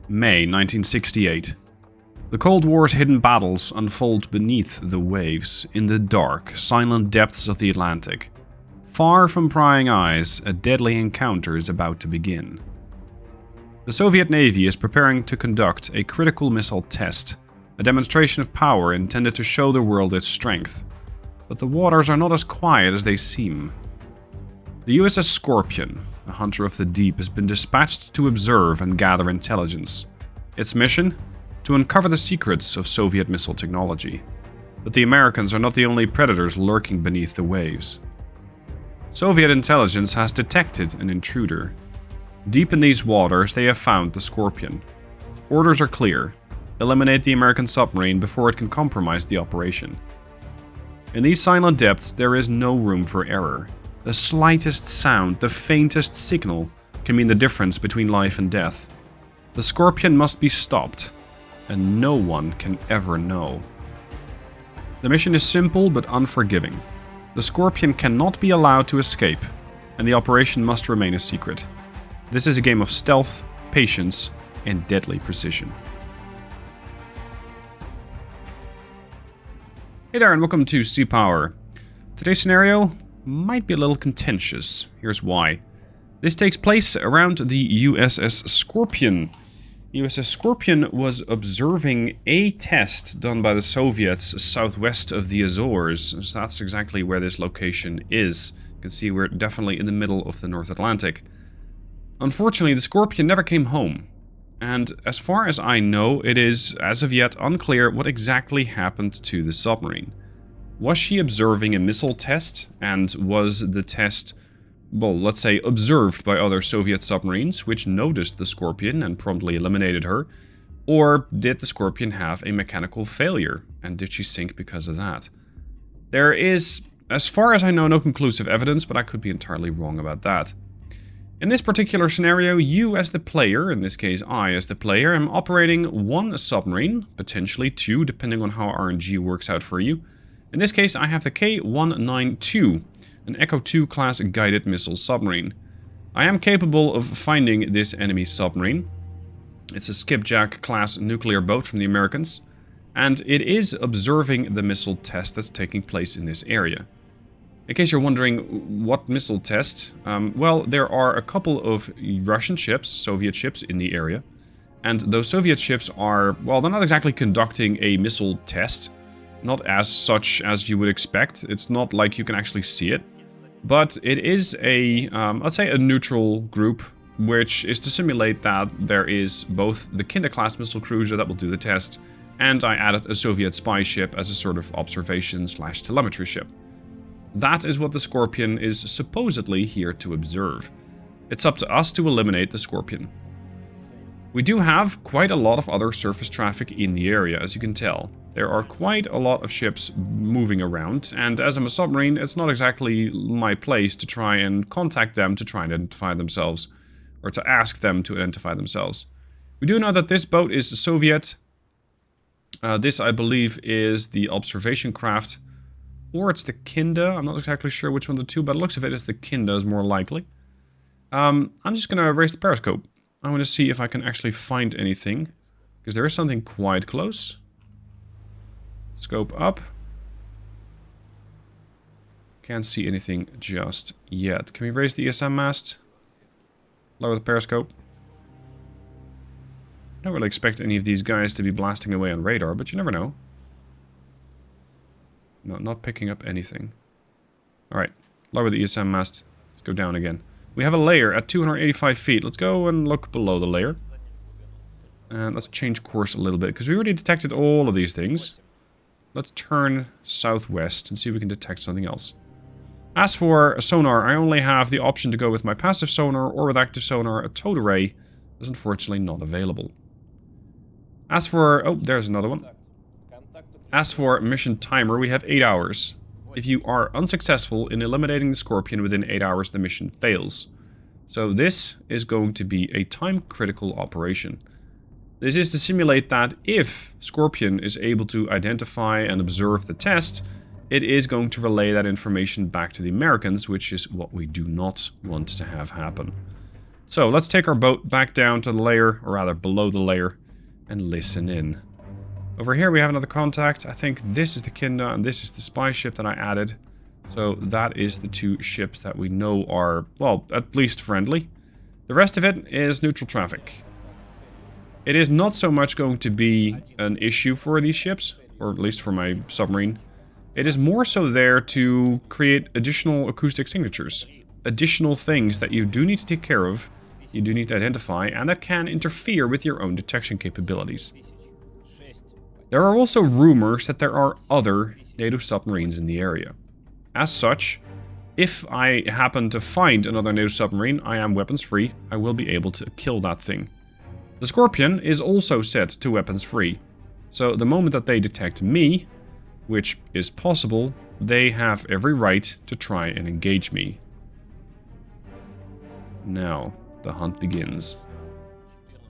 May 1968. The Cold War's hidden battles unfold beneath the waves, in the dark, silent depths of the Atlantic. Far from prying eyes, a deadly encounter is about to begin. The Soviet Navy is preparing to conduct a critical missile test, a demonstration of power intended to show the world its strength. But the waters are not as quiet as they seem. The USS Scorpion, a hunter of the deep, has been dispatched to observe and gather intelligence. Its mission? To uncover the secrets of Soviet missile technology. But the Americans are not the only predators lurking beneath the waves. Soviet intelligence has detected an intruder. Deep in these waters, they have found the Scorpion. Orders are clear. Eliminate the American submarine before it can compromise the operation. In these silent depths, there is no room for error. The slightest sound, the faintest signal, can mean the difference between life and death. The Scorpion must be stopped, and no one can ever know. The mission is simple but unforgiving. The Scorpion cannot be allowed to escape, and the operation must remain a secret. This is a game of stealth, patience, and deadly precision. Hey there, and welcome to Sea Power. Today's scenario might be a little contentious. Here's why. This takes place around the USS Scorpion. USS Scorpion was observing a test done by the Soviets southwest of the Azores. So that's exactly where this location is. You can see we're definitely in the middle of the North Atlantic. Unfortunately, the Scorpion never came home. And as far as I know, it is, as of yet, unclear what exactly happened to the submarine. Was she observing a missile test? And was the test, well, let's say, observed by other Soviet submarines, which noticed the Scorpion and promptly eliminated her? Or did the Scorpion have a mechanical failure? And did she sink because of that? There is, as far as I know, no conclusive evidence, but I could be entirely wrong about that. In this particular scenario, you as the player, in this case I as the player, am operating one submarine, potentially two, depending on how RNG works out for you. In this case, I have the K-192, an Echo 2 class guided missile submarine. I am capable of finding this enemy submarine. It's a Skipjack class nuclear boat from the Americans, and it is observing the missile test that's taking place in this area. In case you're wondering what missile test, well, there are a couple of Russian ships, Soviet ships, in the area. And those Soviet ships are, well, they're not exactly conducting a missile test. Not as such as you would expect. It's not like you can actually see it. But it is a, let's say, a neutral group, which is to simulate that there is both the Kinder-class missile cruiser that will do the test, and I added a Soviet spy ship as a sort of observation/telemetry ship. That is what the Scorpion is supposedly here to observe. It's up to us to eliminate the Scorpion. We do have quite a lot of other surface traffic in the area, as you can tell. There are quite a lot of ships moving around, and as I'm a submarine, it's not exactly my place to try and contact them to try and identify themselves, or to ask them to identify themselves. We do know that this boat is Soviet. This, I believe, is the observation craft. Or it's the Kinder. I'm not exactly sure which one of the two, but it looks of it as the Kinder is more likely. I'm just going to raise the periscope. I want to see if I can actually find anything. Because there is something quite close. Scope up. Can't see anything just yet. Can we raise the ESM mast? Lower the periscope. I don't really expect any of these guys to be blasting away on radar, but you never know. No, not picking up anything. Alright, lower the ESM mast. Let's go down again. We have a layer at 285 feet. Let's go and look below the layer. And let's change course a little bit, because we already detected all of these things. Let's turn southwest and see if we can detect something else. As for sonar, I only have the option to go with my passive sonar or with active sonar. A towed array is unfortunately not available. As for... oh, there's another one. As for mission timer, we have 8 hours. If you are unsuccessful in eliminating the Scorpion within 8 hours, the mission fails. So this is going to be a time-critical operation. This is to simulate that if Scorpion is able to identify and observe the test, it is going to relay that information back to the Americans, which is what we do not want to have happen. So let's take our boat back down to the layer, or rather below the layer, and listen in. Over here we have another contact. I think this is the Kinda and this is the spy ship that I added. So that is the two ships that we know are, well, at least friendly. The rest of it is neutral traffic. It is not so much going to be an issue for these ships, or at least for my submarine. It is more so there to create additional acoustic signatures. Additional things that you do need to take care of, you do need to identify, and that can interfere with your own detection capabilities. There are also rumors that there are other NATO submarines in the area. As such, if I happen to find another NATO submarine, I am weapons free, I will be able to kill that thing. The Scorpion is also set to weapons free, so the moment that they detect me, which is possible, they have every right to try and engage me. Now, the hunt begins.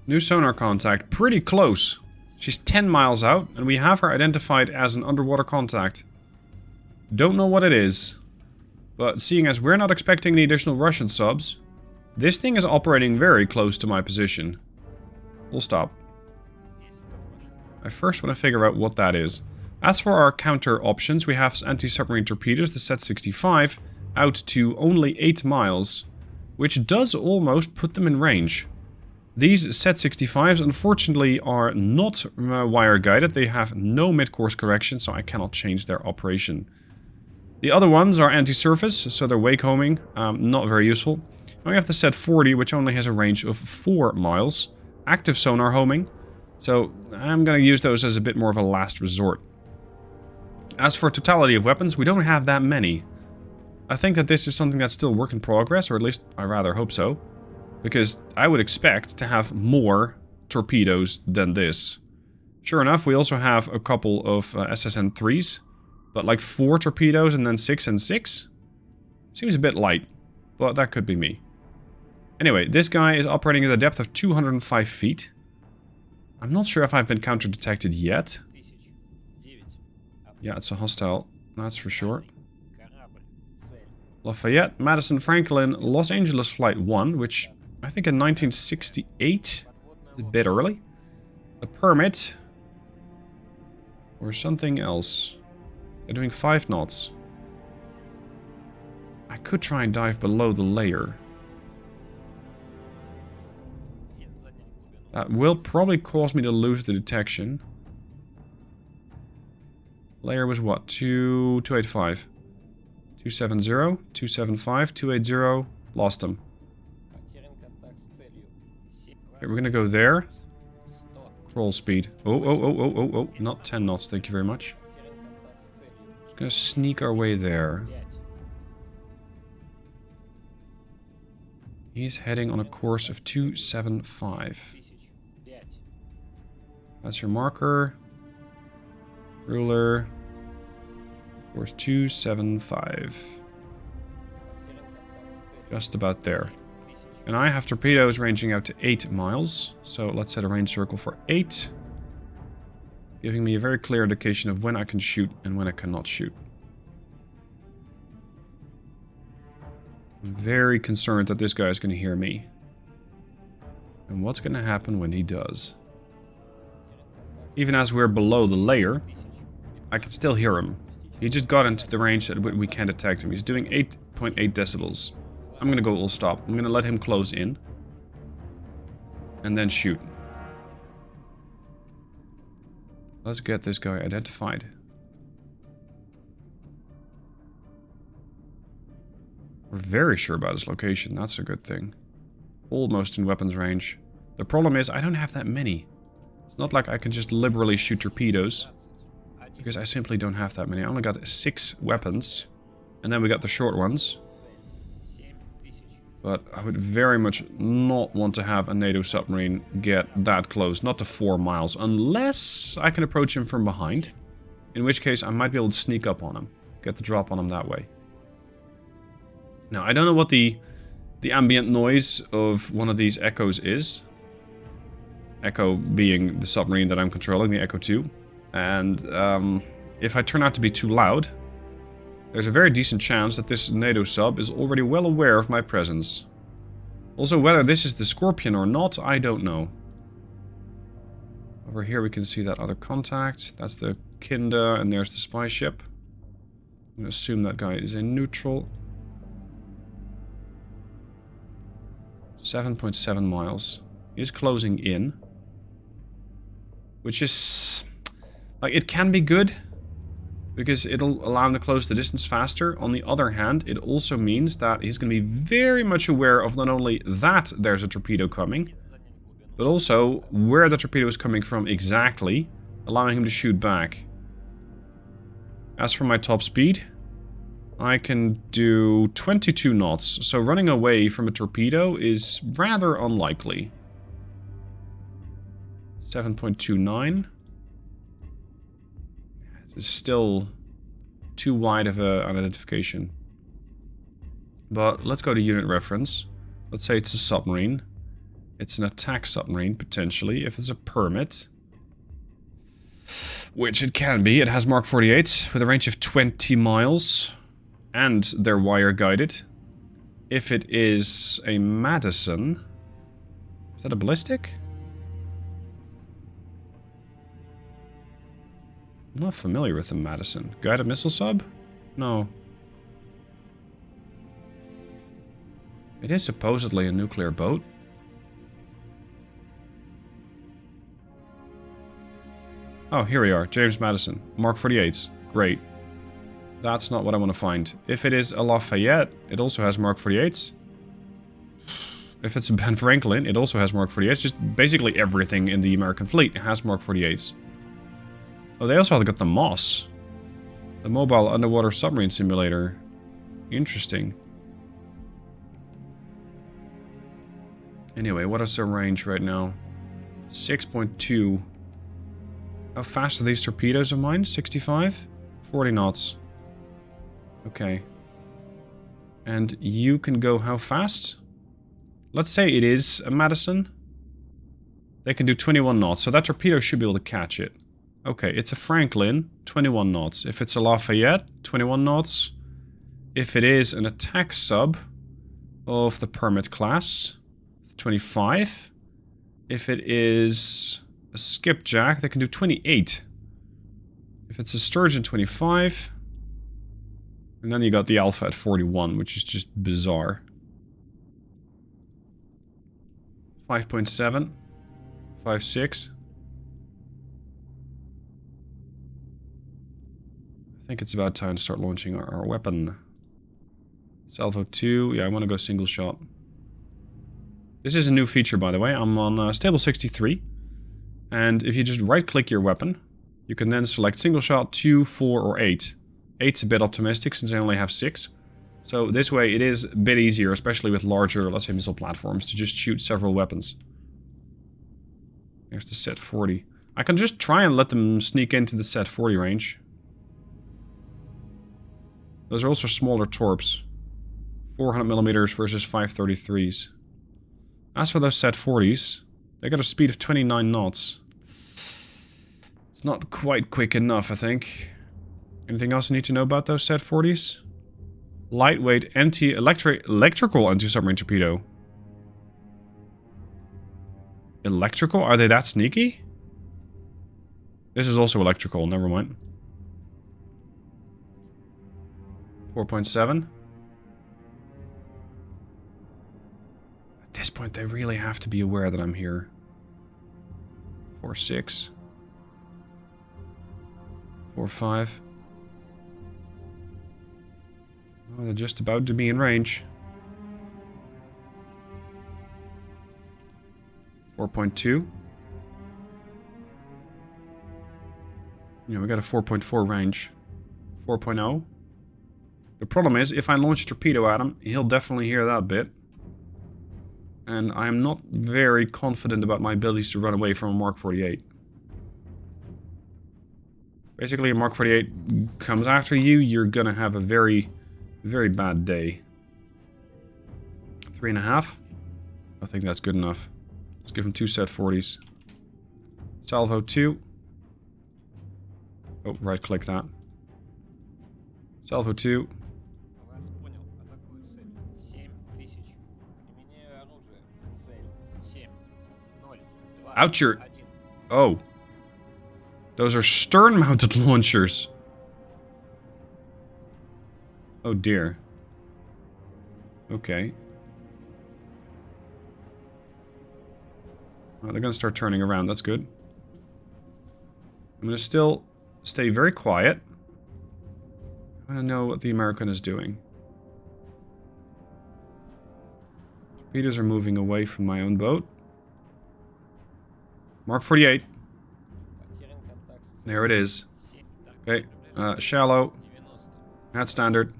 New sonar contact, pretty close. She's 10 miles out, and we have her identified as an underwater contact. Don't know what it is, but seeing as we're not expecting any additional Russian subs, this thing is operating very close to my position. We'll stop. I first want to figure out what that is. As for our counter options, we have anti-submarine torpedoes, the Set-65, out to only 8 miles, which does almost put them in range. These Set-65s unfortunately are not wire guided, they have no mid-course correction, so I cannot change their operation. The other ones are anti-surface, so they're wake homing, not very useful. And we have the Set-40, which only has a range of 4 miles. Active sonar homing, so I'm going to use those as a bit more of a last resort. As for totality of weapons, we don't have that many. I think that this is something that's still work in progress, or at least I rather hope so. Because I would expect to have more torpedoes than this. Sure enough, we also have a couple of SSN-3s. But like 4 torpedoes and then 6 and 6? Seems a bit light, but that could be me. Anyway, this guy is operating at a depth of 205 feet. I'm not sure if I've been counter-detected yet. Yeah, it's a hostile, that's for sure. Lafayette, Madison, Franklin, Los Angeles Flight 1, which I think in 1968 is a bit early. A permit. Or something else. They're doing 5 knots. I could try and dive below the layer. That will probably cause me to lose the detection. Layer was what? 285. 270, 275, 280. Lost them. Okay, we're gonna go there. Crawl speed. Oh. Not 10 knots, thank you very much. Just gonna sneak our way there. He's heading on a course of 275. That's your marker. Ruler. Course 275. Just about there. And I have torpedoes ranging out to 8 miles. So let's set a range circle for 8. Giving me a very clear indication of when I can shoot and when I cannot shoot. I'm very concerned that this guy is going to hear me. And what's going to happen when he does? Even as we're below the layer, I can still hear him. He just got into the range that we can't detect him. He's doing 8.8 decibels. I'm gonna go all stop. I'm gonna let him close in. And then shoot. Let's get this guy identified. We're very sure about his location. That's a good thing. Almost in weapons range. The problem is I don't have that many. It's not like I can just liberally shoot torpedoes. Because I simply don't have that many. I only got 6 weapons. And then we got the short ones. But I would very much not want to have a NATO submarine get that close. Not to 4 miles. Unless I can approach him from behind. In which case I might be able to sneak up on him. Get the drop on him that way. Now, I don't know what the ambient noise of one of these Echoes is. Echo being the submarine that I'm controlling, the Echo 2. And if I turn out to be too loud, there's a very decent chance that this NATO sub is already well aware of my presence. Also, whether this is the Scorpion or not, I don't know. Over here we can see that other contact. That's the Kinda, and there's the spy ship. I'm going to assume that guy is in neutral. 7.7 miles. He's closing in. Which is... like, it can be good. Because it'll allow him to close the distance faster. On the other hand, it also means that he's going to be very much aware of not only that there's a torpedo coming, but also where the torpedo is coming from exactly, allowing him to shoot back. As for my top speed, I can do 22 knots, so running away from a torpedo is rather unlikely. 7.29. It's still too wide of an identification. But let's go to unit reference. Let's say it's a submarine. It's an attack submarine, potentially, if it's a permit. Which it can be. It has Mark 48 with a range of 20 miles. And they're wire guided. If it is a Madison... is that a ballistic? I'm not familiar with the Madison. Guided missile sub? No. It is supposedly a nuclear boat. Oh, here we are. James Madison. Mark 48s. Great. That's not what I want to find. If it is a Lafayette, it also has Mark 48s. If it's a Ben Franklin, it also has Mark 48s. Just basically everything in the American fleet has Mark 48s. Oh, they also have got the MOS. The Mobile Underwater Submarine Simulator. Interesting. Anyway, what is their range right now? 6.2. How fast are these torpedoes of mine? 65? 40 knots. Okay. And you can go how fast? Let's say it is a Madison. They can do 21 knots, so that torpedo should be able to catch it. Okay, it's a Franklin, 21 knots. If it's a Lafayette, 21 knots. If it is an attack sub of the permit class, 25. If it is a skipjack, they can do 28. If it's a Sturgeon, 25. And then you got the Alpha at 41, which is just bizarre. 5.7. 5.6. I think it's about time to start launching our weapon. Salvo 2. Yeah, I want to go single shot. This is a new feature, by the way. I'm on stable 63. And if you just right-click your weapon, you can then select single shot, 2, 4, or 8. 8's a bit optimistic since I only have 6. So this way it is a bit easier, especially with larger, let's say, missile platforms, to just shoot several weapons. There's the Set 40. I can just try and let them sneak into the Set 40 range. Those are also smaller torps. 400mm versus 533s. As for those Set 40s, they got a speed of 29 knots. It's not quite quick enough, I think. Anything else you need to know about those Set 40s? Lightweight electrical anti-submarine torpedo. Electrical? Are they that sneaky? This is also electrical, never mind. 4.7. At this point, they really have to be aware that I'm here. 4.6. 4.5. Oh, they're just about to be in range. 4.2. Yeah, we got a 4.4 range. 4.0. The problem is, if I launch a torpedo at him, he'll definitely hear that bit. And I'm not very confident about my abilities to run away from a Mark 48. Basically, a Mark 48 comes after you, you're gonna have a very, very bad day. 3.5? I think that's good enough. Let's give him 2 Set 40s. Salvo 2. Oh, right-click that. Salvo 2. Out your... Oh. Those are stern-mounted launchers. Oh dear. Okay. Well, they're gonna start turning around, that's good. I'm gonna still stay very quiet. I wanna know what the American is doing. Torpedoes are moving away from my own boat. Mark 48. There it is. Okay, shallow. That's standard.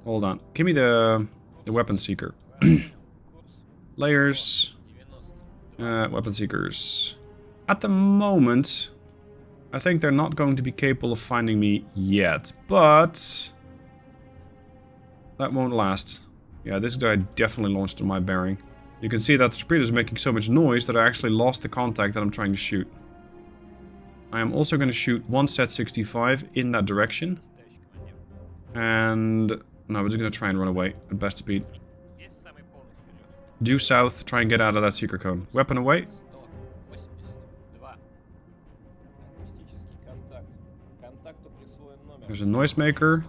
Hold on. Give me the weapon seeker. Layers. Weapon seekers. At the moment, I think they're not going to be capable of finding me yet, but that won't last. Yeah, this guy definitely launched on my bearing. You can see that the torpedo is making so much noise that I actually lost the contact that I'm trying to shoot. I am also going to shoot one set 65 in that direction. And no, we're just going to try and run away at best speed. Due south, try and get out of that seeker cone. Weapon away. There's a noisemaker.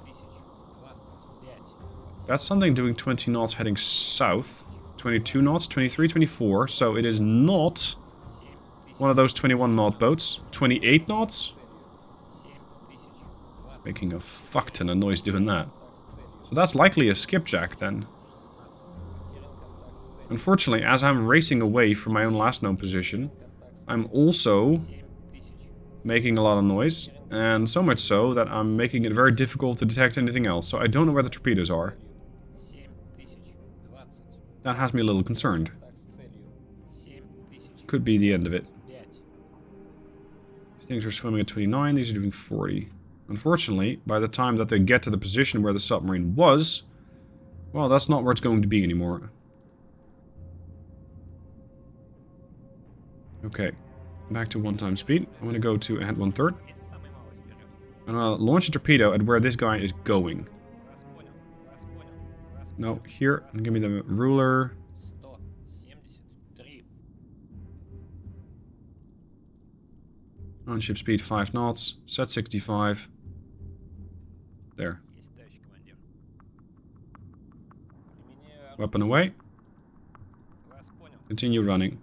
That's something doing 20 knots heading south. 22 knots, 23, 24. So it is not one of those 21 knot boats. 28 knots? Making a fuck ton of noise doing that. So that's likely a skipjack then. Unfortunately, as I'm racing away from my own last known position, I'm also making a lot of noise. And so much so that I'm making it very difficult to detect anything else. So I don't know where the torpedoes are. That has me a little concerned. Could be the end of it. These things are swimming at 29, these are doing 40. Unfortunately, by the time that they get to the position where the submarine was, well, that's not where it's going to be anymore. Okay, back to 1 times speed. I'm going to go to at 1/3. I'm going to launch a torpedo at where this guy is going. No, here. Give me the ruler. On ship speed 5 knots. Set 65. There. Weapon away. Continue running.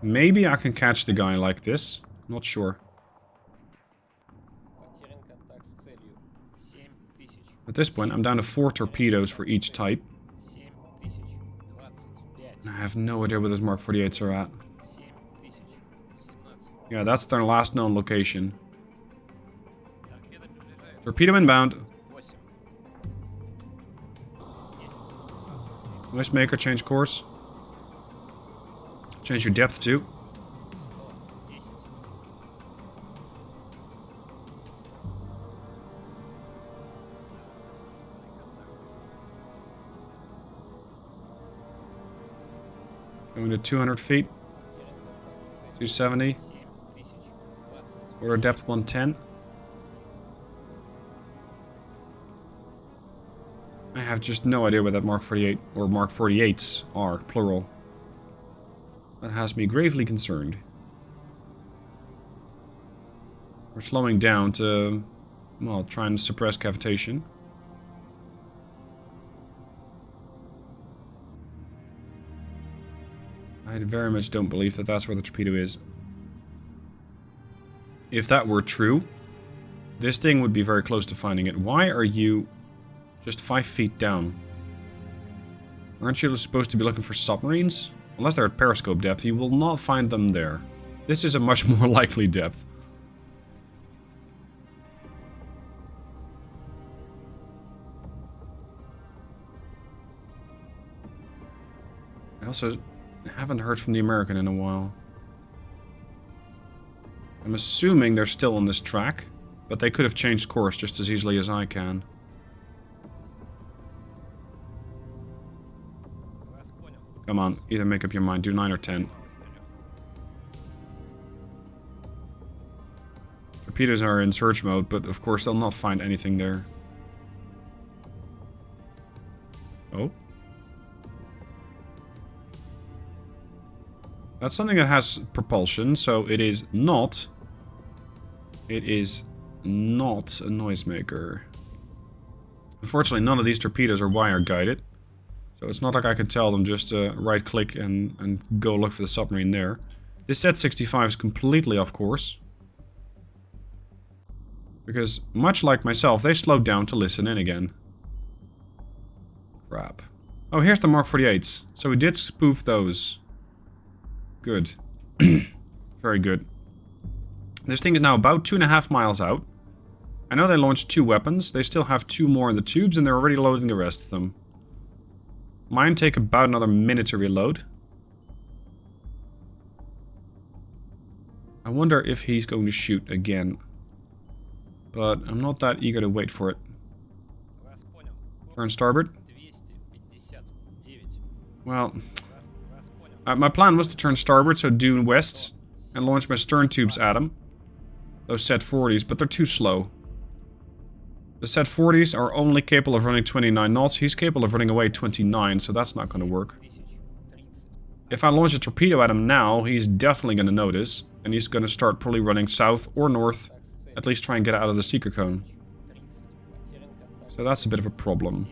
Maybe I can catch the guy like this. Not sure. At this point, I'm down to 4 torpedoes for each type. I have no idea where those Mark 48s are at. Yeah, that's their last known location. Torpedo inbound. Noisemaker, change course. Change your depth too. Going to 200 feet. 270. Order depth 110. I have just no idea where that Mark 48 or Mark 48s are, plural. That has me gravely concerned. We're slowing down to, well, try and suppress cavitation. I very much don't believe that that's where the torpedo is. If that were true, this thing would be very close to finding it. Why are you just 5 feet down? Aren't you supposed to be looking for submarines? Unless they're at periscope depth, you will not find them there. This is a much more likely depth. I also haven't heard from the American in a while. I'm assuming they're still on this track, but they could have changed course just as easily as I can. Come on, either make up your mind, do 9 or 10. Torpedoes are in search mode, but of course they'll not find anything there. Oh. That's something that has propulsion, so it is not... It is not a noisemaker. Unfortunately, none of these torpedoes are wire guided. So it's not like I can tell them just to right click and go look for the submarine there. This Z-65 is completely off course. Because, much like myself, they slowed down to listen in again. Crap. Oh, here's the Mark 48s. So we did spoof those. Good. Very good. This thing is now about 2.5 miles out. I know they launched 2 weapons. They still have 2 more in the tubes, and they're already loading the rest of them. Mine take about another minute to reload. I wonder if he's going to shoot again. But I'm not that eager to wait for it. Turn starboard. Well, my plan was to turn starboard, so due west, and launch my stern tubes at him. Those Z-40s, but they're too slow. The Z-40s are only capable of running 29 knots. He's capable of running away 29, so that's not going to work. If I launch a torpedo at him now, he's definitely going to notice, and he's going to start probably running south or north, at least try and get out of the seeker cone. So that's a bit of a problem.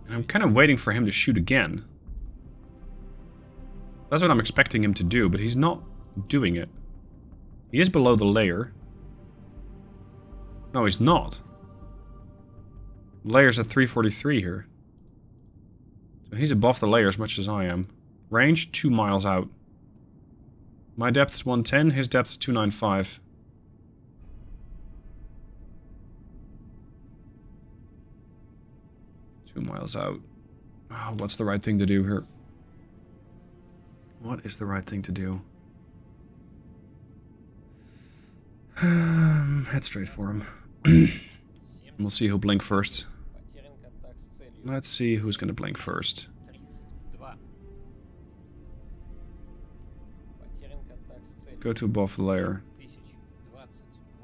And I'm kind of waiting for him to shoot again. That's what I'm expecting him to do, but he's not doing it. He is below the layer. No, he's not. The layer's at 343 here. So he's above the layer as much as I am. Range, 2 miles out. My depth is 110, his depth is 295. Miles out. Oh, what's the right thing to do here? What is the right thing to do? Head straight for him. We'll see who'll blink first. Let's see who's gonna blink first. Go to above the layer.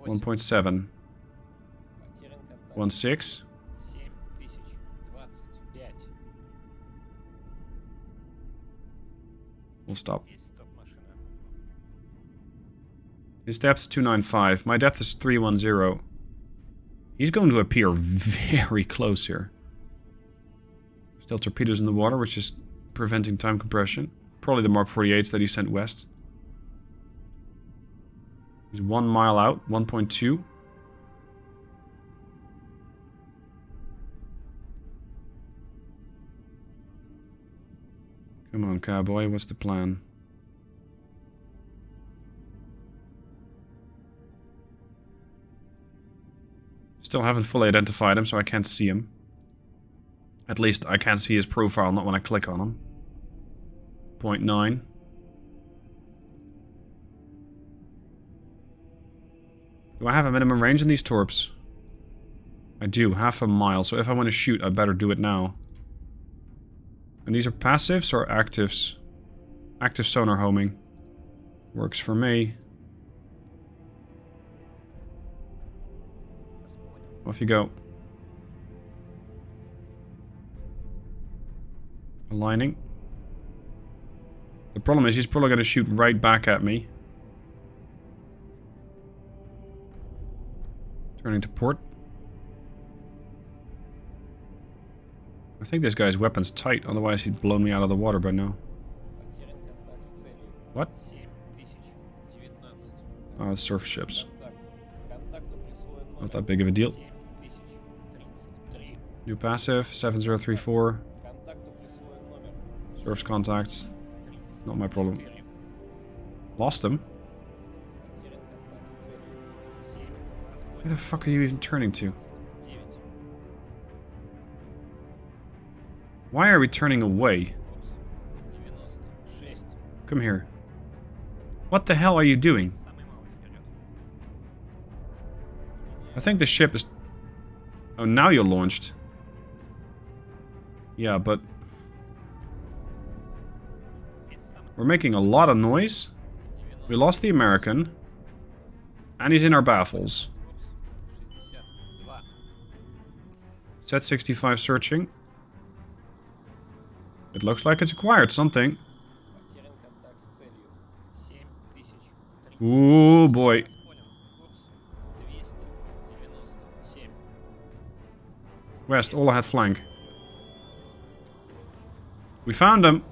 1.7. 1.6. We'll stop. His depth's 295. My depth is 310. He's going to appear very close here. Still torpedoes in the water, which is preventing time compression. Probably the Mark 48s that he sent west. He's 1 mile out, 1.2. Come on, cowboy, what's the plan? Still haven't fully identified him, so I can't see him. At least I can't see his profile, not when I click on him. 0.9. Do I have a minimum range in these torps? I do, 0.5 mile, so if I want to shoot, I better do it now. And these are passives or actives? Active sonar homing. Works for me. Off you go. Aligning. The problem is he's probably going to shoot right back at me. Turning to port. I think this guy's weapon's tight, otherwise he'd blown me out of the water by now. What? Oh, it's surf ships. Not that big of a deal. New passive, 7034. Surf's contacts. Not my problem. Lost him? Where the fuck are you even turning to? Why are we turning away? Come here. What the hell are you doing? I think the ship is... Oh, now you're launched. Yeah, but... We're making a lot of noise. We lost the American. And he's in our baffles. Z65 searching. It looks like it's acquired something. Ooh, boy. West, all ahead flank. We found them.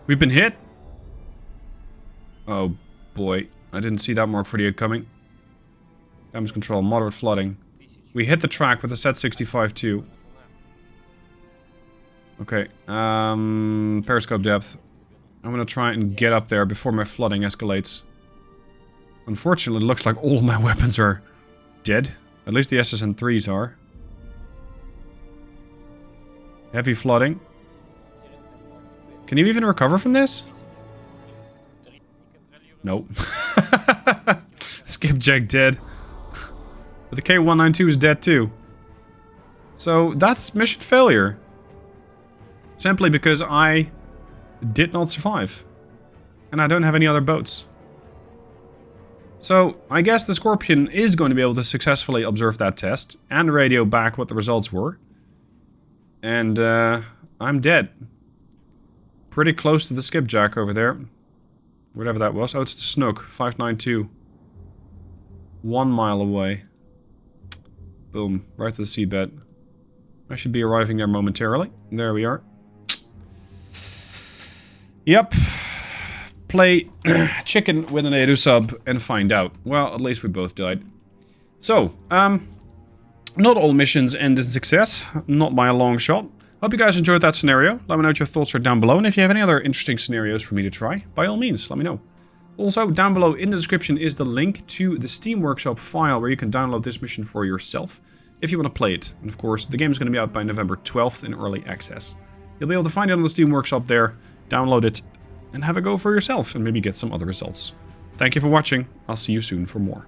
We've been hit. Oh boy, I didn't see that Mark 48 coming. Damage control, moderate flooding. We hit the track with the Z65 too. Okay, periscope depth. I'm gonna try and get up there before my flooding escalates. Unfortunately, it looks like all of my weapons are dead. At least the SSN3s are. Heavy flooding. Can you even recover from this? Nope. Skipjack dead. But the K192 is dead too. So that's mission failure. Simply because I did not survive. And I don't have any other boats. So I guess the Scorpion is going to be able to successfully observe that test and radio back what the results were. And I'm dead. Pretty close to the Skipjack over there. Whatever that was. Oh, it's the Snook. 592. 1 mile away. Boom. Right to the seabed. I should be arriving there momentarily. There we are. Yep. Play chicken with an Edu sub and find out. Well, at least we both died. So, not all missions end in success. Not by a long shot. Hope you guys enjoyed that scenario. Let me know what your thoughts are down below. And if you have any other interesting scenarios for me to try, by all means, let me know. Also, down below in the description is the link to the Steam Workshop file where you can download this mission for yourself if you want to play it. And of course, the game is going to be out by November 12th in early access. You'll be able to find it on the Steam Workshop there, download it, and have a go for yourself and maybe get some other results. Thank you for watching. I'll see you soon for more.